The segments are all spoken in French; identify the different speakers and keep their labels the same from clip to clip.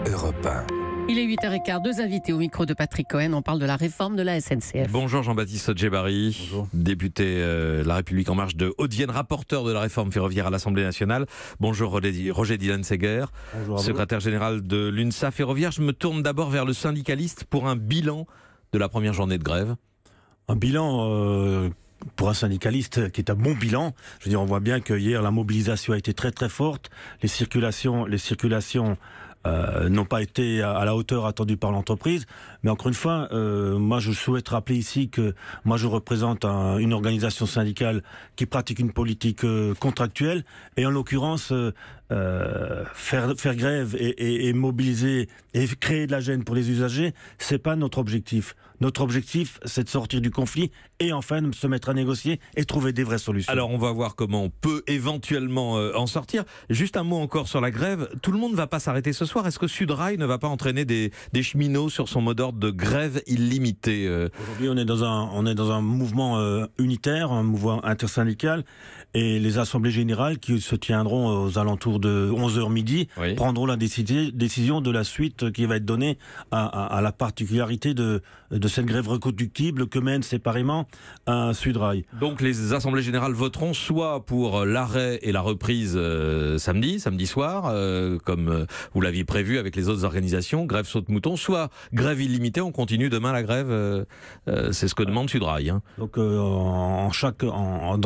Speaker 1: Europe 1.
Speaker 2: Il est 8h15, deux invités au micro de Patrick Cohen. On parle de la réforme de la SNCF.
Speaker 3: Bonjour Jean-Baptiste Djebari.
Speaker 4: Bonjour.
Speaker 3: Député La République En Marche de Haute-Vienne, rapporteur de la réforme ferroviaire à l'Assemblée nationale. Bonjour Roger Dylan-Seger, secrétaire général de l'UNSA Ferroviaire. Je me tourne d'abord vers le syndicaliste pour un bilan de la première journée de grève.
Speaker 4: Un bilan pour un syndicaliste qui est un bon bilan. Je veux dire, on voit bien que hier la mobilisation a été très très forte. Les circulations n'ont pas été à la hauteur attendue par l'entreprise. Mais encore une fois, moi je souhaite rappeler ici que moi je représente une organisation syndicale qui pratique une politique contractuelle. Et en l'occurrence, faire grève et mobiliser et créer de la gêne pour les usagers, c'est pas notre objectif. Notre objectif, c'est de sortir du conflit et enfin de se mettre à négocier et trouver des vraies solutions.
Speaker 3: Alors on va voir comment on peut éventuellement en sortir. Juste un mot encore sur la grève. Tout le monde ne va pas s'arrêter ce soir. Est-ce que Sudrail ne va pas entraîner des cheminots sur son mot d'ordre de grève illimitée
Speaker 4: Aujourd'hui, on est dans un mouvement unitaire, un mouvement intersyndical, et les assemblées générales qui se tiendront aux alentours de 11h midi prendront la décision de la suite qui va être donnée à la particularité de cette grève reconductible que mène séparément un Sudrail.
Speaker 3: Donc les assemblées générales voteront soit pour l'arrêt et la reprise samedi soir, comme vous l'aviez prévu avec les autres organisations, grève saute-mouton, soit grève illimitée, on continue demain la grève, c'est ce que demande Sudrail.
Speaker 4: Donc dans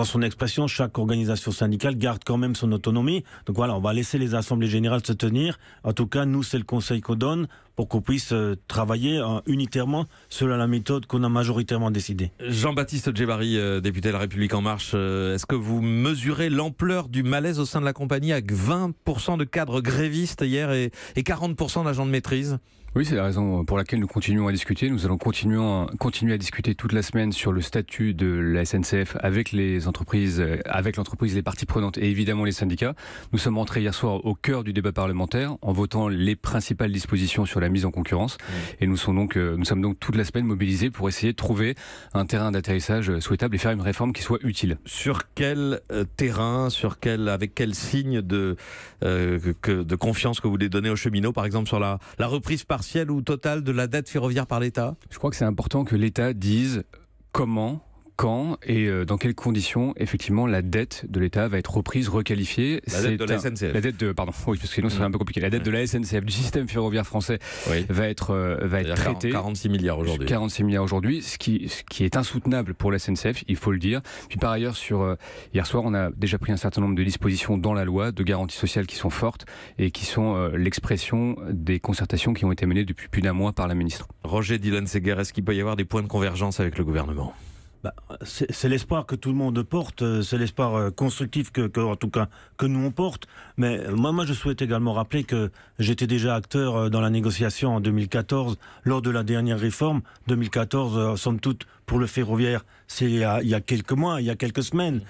Speaker 4: son expression, chaque organisation syndicale garde quand même son autonomie. Donc voilà, on va laisser les assemblées générales se tenir. En tout cas, nous, c'est le conseil qu'on donne pour qu'on puisse travailler unitairement selon la méthode qu'on a majoritairement décidée.
Speaker 3: Jean-Baptiste Djebari, député de La République En Marche, est-ce que vous mesurez l'ampleur du malaise au sein de la compagnie avec 20% de cadres grévistes hier et 40% d'agents de maîtrise ?
Speaker 5: Oui, c'est la raison pour laquelle nous continuons à discuter. Nous allons continuer à discuter toute la semaine sur le statut de la SNCF avec les entreprises, avec l'entreprise, les parties prenantes et évidemment les syndicats. Nous sommes rentrés hier soir au cœur du débat parlementaire en votant les principales dispositions sur la mise en concurrence. Et nous sommes donc toute la semaine mobilisés pour essayer de trouver un terrain d'atterrissage souhaitable et faire une réforme qui soit utile.
Speaker 3: Sur quel terrain, avec quel signe de confiance que vous voulez donner aux cheminots, par exemple sur la reprise partielle ou totale de la dette ferroviaire par l'État ?
Speaker 5: Je crois que c'est important que l'État dise comment, quand et dans quelles conditions effectivement la dette de l'État va être reprise, requalifiée.
Speaker 3: La dette de la SNCF.
Speaker 5: La dette de, pardon, oui, parce que sinon c'est un peu compliqué. La dette de la SNCF, du système ferroviaire français, va être traitée.
Speaker 3: 46 milliards aujourd'hui.
Speaker 5: 46 milliards aujourd'hui, ce qui est insoutenable pour la SNCF, il faut le dire. Puis par ailleurs, hier soir, on a déjà pris un certain nombre de dispositions dans la loi, de garanties sociales qui sont fortes et qui sont l'expression des concertations qui ont été menées depuis plus d'un mois par la ministre.
Speaker 3: Roger Dylan-Seger, est-ce qu'il peut y avoir des points de convergence avec le gouvernement ?
Speaker 4: C'est l'espoir que tout le monde porte, c'est l'espoir constructif en tout cas que nous on porte. Mais moi je souhaite également rappeler que j'étais déjà acteur dans la négociation en 2014 lors de la dernière réforme. 2014, somme toute, pour le ferroviaire, c'est il y a quelques mois, il y a quelques semaines.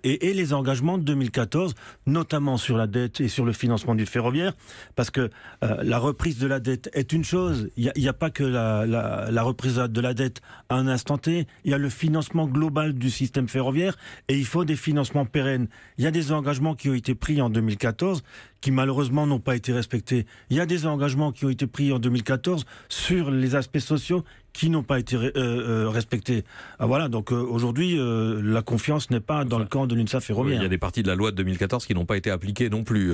Speaker 4: Et les engagements de 2014, notamment sur la dette et sur le financement du ferroviaire, parce que la reprise de la dette est une chose. Il n'y a pas que la reprise de la dette à un instant T. Il y a le financement global du système ferroviaire et il faut des financements pérennes. Il y a des engagements qui ont été pris en 2014 qui malheureusement n'ont pas été respectés. Il y a des engagements qui ont été pris en 2014 sur les aspects sociaux qui n'ont pas été respectés. Voilà, donc aujourd'hui, la confiance n'est pas dans le camp de l'UNSA Ferroviaire.
Speaker 3: Il y a des parties de la loi de 2014 qui n'ont pas été appliquées non plus,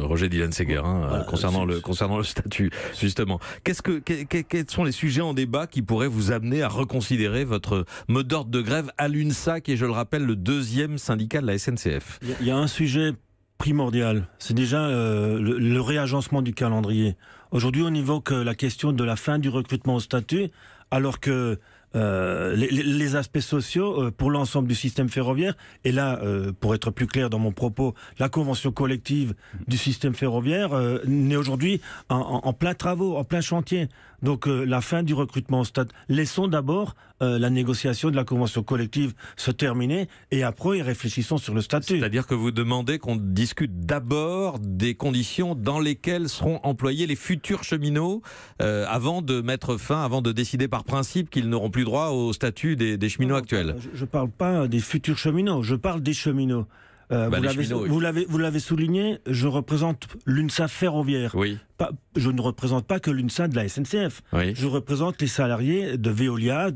Speaker 3: Roger Dylan-Seger, concernant le statut, justement. Quels sont les sujets en débat qui pourraient vous amener à reconsidérer votre mode d'ordre de grève à l'UNSA, qui est, je le rappelle, le deuxième syndicat de la SNCF ?
Speaker 4: Il y a un sujet primordial, c'est déjà le réagencement du calendrier. Aujourd'hui, on évoque la question de la fin du recrutement au statut, alors que les aspects sociaux pour l'ensemble du système ferroviaire, et là, pour être plus clair dans mon propos, la convention collective du système ferroviaire n'est aujourd'hui en plein travaux, en plein chantier. Donc la fin du recrutement au statut. Laissons d'abord la négociation de la convention collective se terminer et après réfléchissons sur le statut.
Speaker 3: C'est-à-dire que vous demandez qu'on discute d'abord des conditions dans lesquelles seront employés les futurs cheminots avant de mettre fin, avant de décider par principe qu'ils n'auront plus droit au statut des cheminots actuels.
Speaker 4: Je ne parle pas des futurs cheminots, je parle des cheminots.
Speaker 3: Vous
Speaker 4: vous l'avez souligné, je représente l'UNSA ferroviaire.
Speaker 3: Oui.
Speaker 4: Je ne représente pas que l'UNSA de la SNCF.
Speaker 3: Oui.
Speaker 4: Je représente les salariés de Veolia,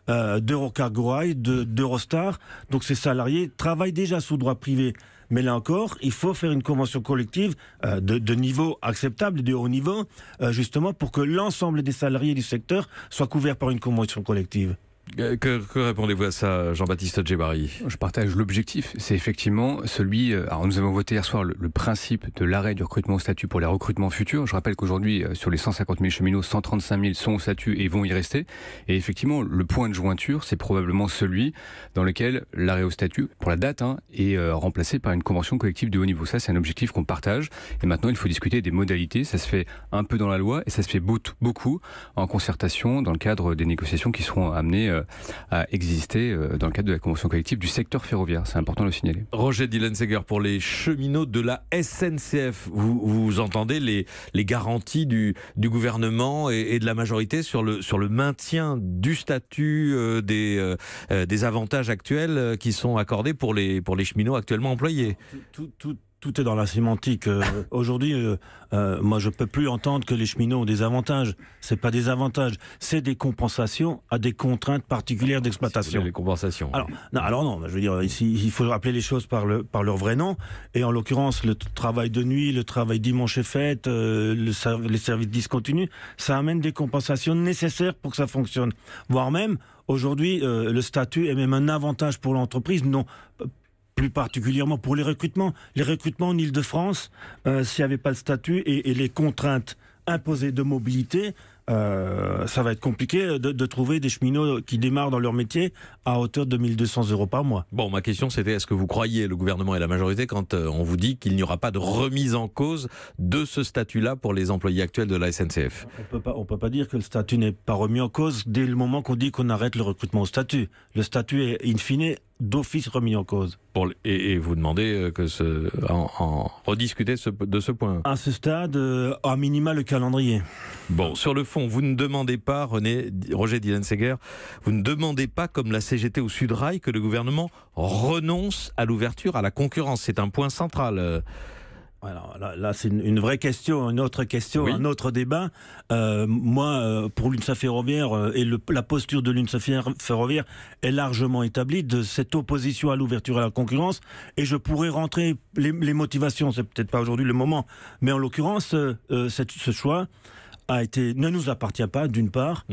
Speaker 4: d'Eurocargo Rail, d'Eurostar. Donc ces salariés travaillent déjà sous droit privé. Mais là encore, il faut faire une convention collective de niveau acceptable, de haut niveau, justement pour que l'ensemble des salariés du secteur soient couverts par une convention collective.
Speaker 3: Que répondez-vous à ça, Jean-Baptiste Djebari?
Speaker 5: Je partage l'objectif. C'est effectivement celui... Alors nous avons voté hier soir le principe de l'arrêt du recrutement au statut pour les recrutements futurs. Je rappelle qu'aujourd'hui, sur les 150 000 cheminots, 135 000 sont au statut et vont y rester. Et effectivement, le point de jointure, c'est probablement celui dans lequel l'arrêt au statut, pour la date, est remplacé par une convention collective de haut niveau. Ça, c'est un objectif qu'on partage. Et maintenant, il faut discuter des modalités. Ça se fait un peu dans la loi et ça se fait beaucoup en concertation dans le cadre des négociations qui seront amenées à exister dans le cadre de la convention collective du secteur ferroviaire. C'est important de le signaler.
Speaker 3: Roger Dillenseger, pour les cheminots de la SNCF, vous entendez les garanties du gouvernement et de la majorité sur le maintien du statut des avantages actuels qui sont accordés pour les cheminots actuellement employés?
Speaker 4: Tout est dans la sémantique. Aujourd'hui, moi, je peux plus entendre que les cheminots ont des avantages. C'est pas des avantages, c'est des compensations à des contraintes particulières d'exploitation.
Speaker 3: Les compensations.
Speaker 4: Alors non, je veux dire, ici, il faut rappeler les choses par leur vrai nom. Et en l'occurrence, le travail de nuit, le travail dimanche et fête, les services discontinus, ça amène des compensations nécessaires pour que ça fonctionne. Voire même, aujourd'hui, le statut est même un avantage pour l'entreprise. Non. Plus particulièrement pour les recrutements. Les recrutements en Ile-de-France, s'il n'y avait pas le statut et les contraintes imposées de mobilité, ça va être compliqué de trouver des cheminots qui démarrent dans leur métier à hauteur de 1 200 € par mois.
Speaker 3: Bon, ma question c'était, est-ce que vous croyez le gouvernement et la majorité quand on vous dit qu'il n'y aura pas de remise en cause de ce statut-là pour les employés actuels de la SNCF?
Speaker 4: On peut pas dire que le statut n'est pas remis en cause dès le moment qu'on dit qu'on arrête le recrutement au statut. Le statut est in fine d'office remis en cause.
Speaker 3: Et vous demandez en rediscuter de ce point?
Speaker 4: À ce stade, à minima le calendrier.
Speaker 3: Bon, sur le fond, vous ne demandez pas, Roger Dillenseger, vous ne demandez pas, comme la CGT ou Sudrail, que le gouvernement renonce à l'ouverture à la concurrence. C'est un point central.
Speaker 4: Alors là c'est une vraie question, une autre question, oui. Un autre débat. Moi, pour l'UNSA ferroviaire et la posture de l'UNSA ferroviaire est largement établie de cette opposition à l'ouverture à la concurrence. Et je pourrais rentrer les motivations, c'est peut-être pas aujourd'hui le moment, mais en l'occurrence, ce choix ne nous appartient pas, d'une part.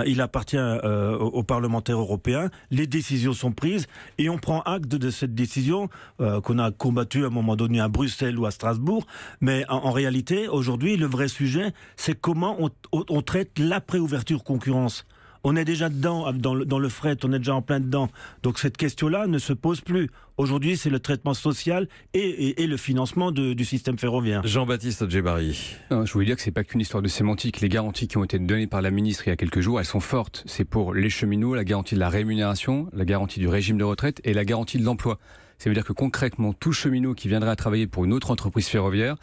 Speaker 4: Il appartient aux parlementaires européens. Les décisions sont prises et on prend acte de cette décision qu'on a combattue à un moment donné à Bruxelles ou à Strasbourg. Mais en réalité, aujourd'hui, le vrai sujet, c'est comment on traite l'après-ouverture concurrence. On est déjà dedans, dans le fret, on est déjà en plein dedans. Donc cette question-là ne se pose plus. Aujourd'hui, c'est le traitement social et le financement du système ferroviaire.
Speaker 3: Jean-Baptiste Djebari.
Speaker 5: Je voulais dire que c'est pas qu'une histoire de sémantique. Les garanties qui ont été données par la ministre il y a quelques jours, elles sont fortes. C'est pour les cheminots, la garantie de la rémunération, la garantie du régime de retraite et la garantie de l'emploi. Ça veut dire que concrètement, tout cheminot qui viendra travailler pour une autre entreprise ferroviaire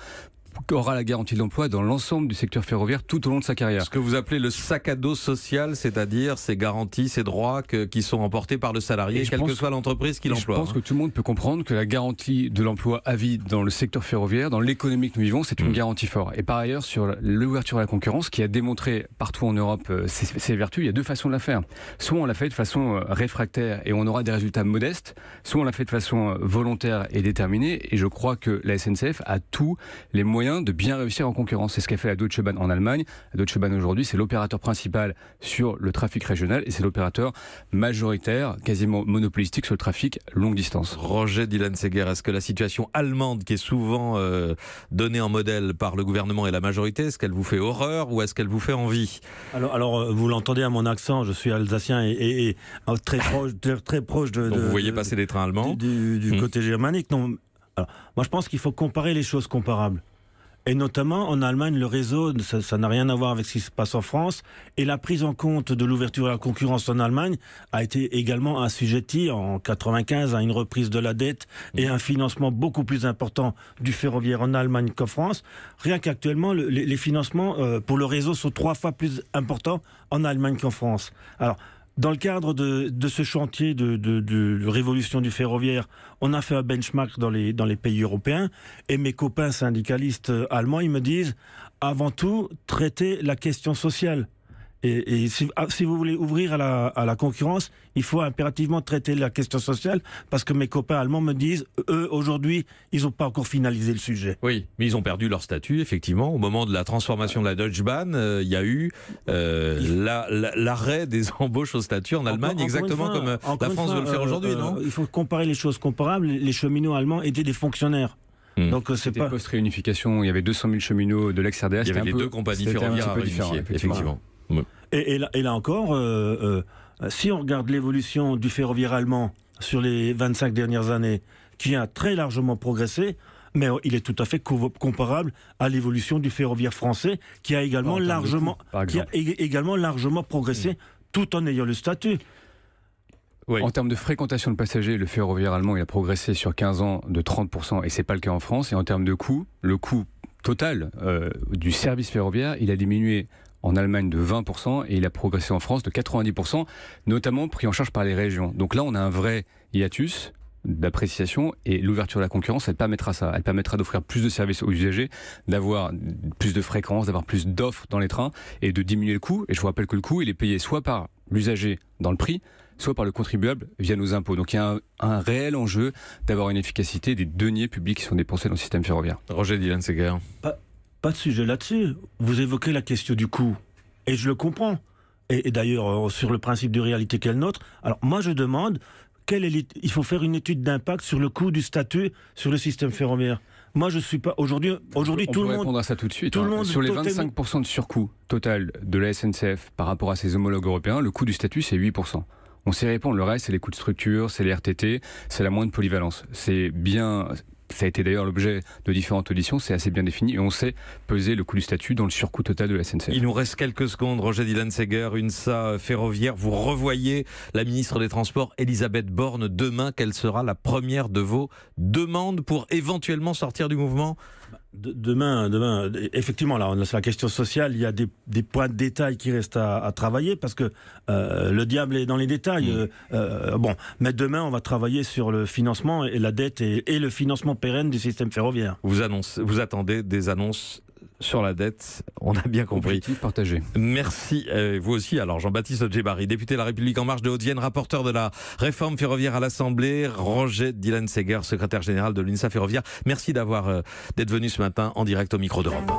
Speaker 5: aura la garantie de l'emploi dans l'ensemble du secteur ferroviaire tout au long de sa carrière.
Speaker 3: Ce que vous appelez le sac à dos social, c'est-à-dire ces garanties, ces droits qui sont emportés par le salarié, quelle que soit l'entreprise qui l'emploie.
Speaker 5: Je pense que tout le monde peut comprendre que la garantie de l'emploi à vie dans le secteur ferroviaire, dans l'économie que nous vivons, c'est une garantie forte. Et par ailleurs, sur l'ouverture à la concurrence, qui a démontré partout en Europe ses vertus, il y a deux façons de la faire. Soit on l'a fait de façon réfractaire et on aura des résultats modestes, soit on l'a fait de façon volontaire et déterminée. Et je crois que la SNCF a tous les moyens de bien réussir en concurrence. C'est ce qu'a fait la Deutsche Bahn en Allemagne. La Deutsche Bahn aujourd'hui, c'est l'opérateur principal sur le trafic régional et c'est l'opérateur majoritaire, quasiment monopolistique sur le trafic longue distance. Roger
Speaker 3: Dillenseger, est-ce que la situation allemande qui est souvent donnée en modèle par le gouvernement et la majorité, est-ce qu'elle vous fait horreur ou est-ce qu'elle vous fait envie?
Speaker 4: Alors vous l'entendez à mon accent, je suis alsacien et très proche de...
Speaker 3: Donc vous voyez passer des trains allemands
Speaker 4: du côté germanique. Non. Alors, moi je pense qu'il faut comparer les choses comparables. Et notamment, en Allemagne, le réseau, ça n'a rien à voir avec ce qui se passe en France. Et la prise en compte de l'ouverture à la concurrence en Allemagne a été également assujettie en 95 à une reprise de la dette et un financement beaucoup plus important du ferroviaire en Allemagne qu'en France. Rien qu'actuellement, les financements pour le réseau sont 3 fois plus importants en Allemagne qu'en France. Alors, Dans le cadre de ce chantier de révolution du ferroviaire, on a fait un benchmark dans les pays européens, et mes copains syndicalistes allemands, ils me disent, avant tout, traiter la question sociale. Et si vous voulez ouvrir à la concurrence, il faut impérativement traiter la question sociale, parce que mes copains allemands me disent, eux, aujourd'hui, ils n'ont pas encore finalisé le sujet.
Speaker 3: Oui, mais ils ont perdu leur statut, effectivement. Au moment de la transformation de la Deutsche Bahn, il y a eu l'arrêt des embauches au statut en Allemagne, exactement comme la France veut le faire aujourd'hui, non?
Speaker 4: Il faut comparer les choses comparables. Les cheminots allemands étaient des fonctionnaires. Donc
Speaker 5: c'était post-réunification, il y avait 200 000 cheminots de l'ex-RDA.
Speaker 3: Il y avait les deux compagnies ferroviaires à réunifier, effectivement.
Speaker 4: Et là encore, si on regarde l'évolution du ferroviaire allemand sur les 25 dernières années, qui a très largement progressé, mais il est tout à fait comparable à l'évolution du ferroviaire français, qui a également largement progressé, tout en ayant le statut.
Speaker 5: Oui. En termes de fréquentation de passagers, le ferroviaire allemand il a progressé sur 15 ans de 30%, et c'est pas le cas en France. Et en termes de coût, le coût total du service ferroviaire, il a diminué en Allemagne de 20% et il a progressé en France de 90%, notamment pris en charge par les régions. Donc là, on a un vrai hiatus d'appréciation, et l'ouverture de la concurrence, elle permettra ça. Elle permettra d'offrir plus de services aux usagers, d'avoir plus de fréquences, d'avoir plus d'offres dans les trains et de diminuer le coût. Et je vous rappelle que le coût, il est payé soit par l'usager dans le prix, soit par le contribuable via nos impôts. Donc il y a un réel enjeu d'avoir une efficacité des deniers publics qui sont dépensés dans le système ferroviaire.
Speaker 3: Roger Dylan-Seger.
Speaker 4: Pas de sujet là-dessus. Vous évoquez la question du coût, et je le comprends. Et d'ailleurs, sur le principe de réalité qu'est le nôtre, alors moi je demande, il faut faire une étude d'impact sur le coût du statut sur le système ferroviaire. Moi je suis pas... Aujourd'hui tout le monde...
Speaker 5: On peut répondre à ça tout de suite. Sur les 25% de surcoût total de la SNCF par rapport à ses homologues européens, le coût du statut c'est 8%. On sait répondre, le reste c'est les coûts de structure, c'est les RTT, c'est la moindre polyvalence. C'est bien... Ça a été d'ailleurs l'objet de différentes auditions, c'est assez bien défini et on sait peser le coût du statut dans le surcoût total de la SNCF.
Speaker 3: Il nous reste quelques secondes. Roger Dylan-Seger, UNSA ferroviaire, vous revoyez la ministre des Transports Elisabeth Borne demain. Quelle sera la première de vos demandes pour éventuellement sortir du mouvement ?
Speaker 4: Demain, effectivement, là, sur la question sociale, il y a des points de détail qui restent à travailler, parce que le diable est dans les détails. Mais demain, on va travailler sur le financement et la dette et le financement pérenne du système ferroviaire.
Speaker 3: Vous attendez des annonces sur la dette, on a bien compris.
Speaker 5: Objectif partagé.
Speaker 3: Merci. Vous aussi, alors Jean-Baptiste Djebari, député de La République En Marche de Haute-Vienne, rapporteur de la réforme ferroviaire à l'Assemblée, Roger Dylan-Seger, secrétaire général de l'UNSA Ferroviaire. Merci d'être venu ce matin en direct au micro d'Europe.